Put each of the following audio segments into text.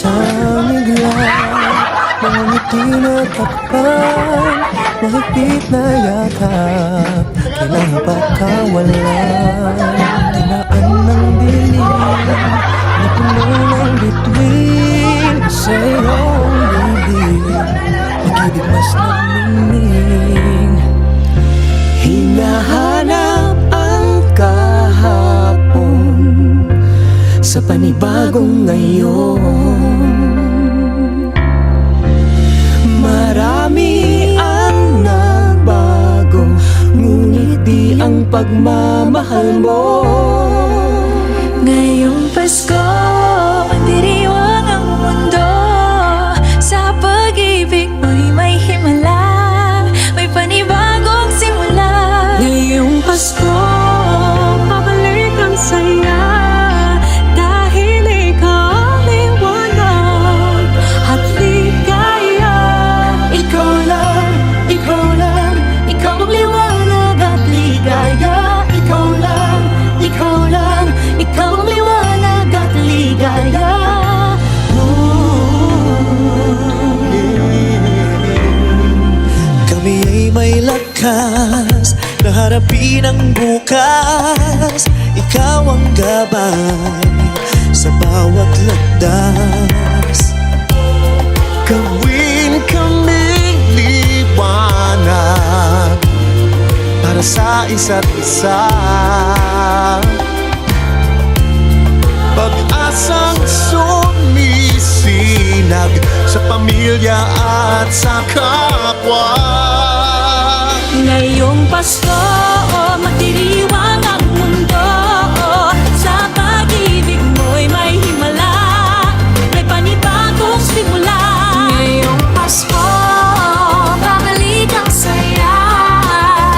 isang igla, mga ngiti na takpan, mahigpit na yakap, kailangan pagkawalan. Tinaan ng dilim na puno ng bituin sa iyong bibig, pag-ibig mas nagmingning. Hinahanap ang kahapon sa panibagong ngayon. Marami ang nagbago, ngunit di ang pagmamahal mo. Ngayong Pasko, diriwang ang mundo. Sa pag-ibig mo'y may himala, may panibagong simula. Ngayong Pasko, babalik ang saya, dahil ikaw ang liwanag at ligaya. Ikaw lang, ikaw lang, ikaw ang liwanag at ligaya. Ikaw lang, ikaw lang, ikaw ang liwanag at ligaya. Kami ay may lakas na harapin ang bukas. Ikaw ang gabay sa bawat landas. Gawin kaming liwanag para sa isa't isa. Pag-asang sumisinag sa pamilya at sa kapwa. Ngayong Pasko, magdiriwang ang mundo. Sa pag-ibig mo'y may himala, may panibagong simula. Ngayong Pasko, babalik ang saya,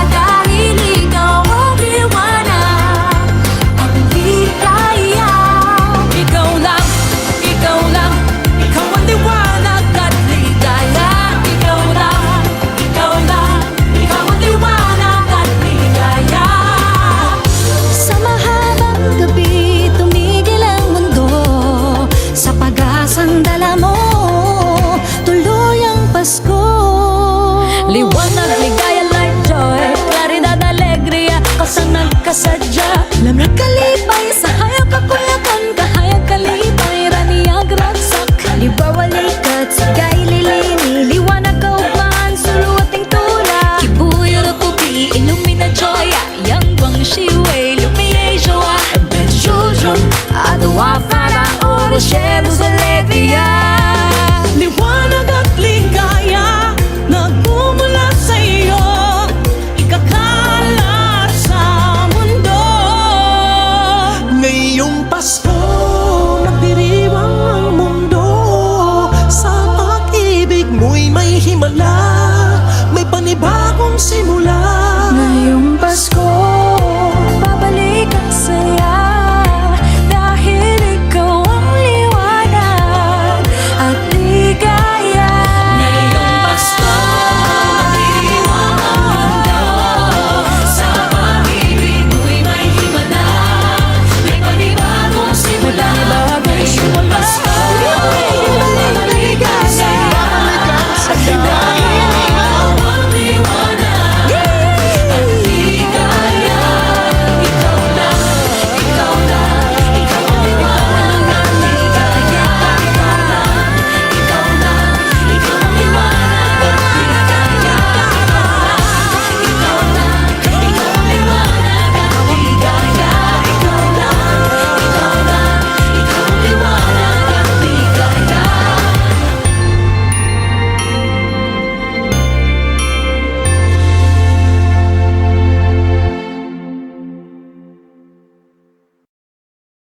dahil ikaw ang liwanag at ligaya. Ikaw lang, ikaw lang, ikaw ang liwanag at ligaya. Ikaw lang, ikaw lang, ikaw ang liwanag at ligaya. Sa mahabang gabi, tumigil ang mundo. Sa pag-asang dala mo, tuloy ang Pasko. Liwanag, ligaya, light, joy, klaridad, alegria, kasanag, kasadya. Lamrak, kalipay, sa hayag, kakuyakan, kahayag, kalipay, raniyag, ragsak, kalibawa, likat, sigay, lilini, liwanag, kaugmaan, suluating tula, kibuyo, tupi, illumina, joya, yang bang shiway, lumiye, joa, ben children, adawa, para, oro, Jerusalem.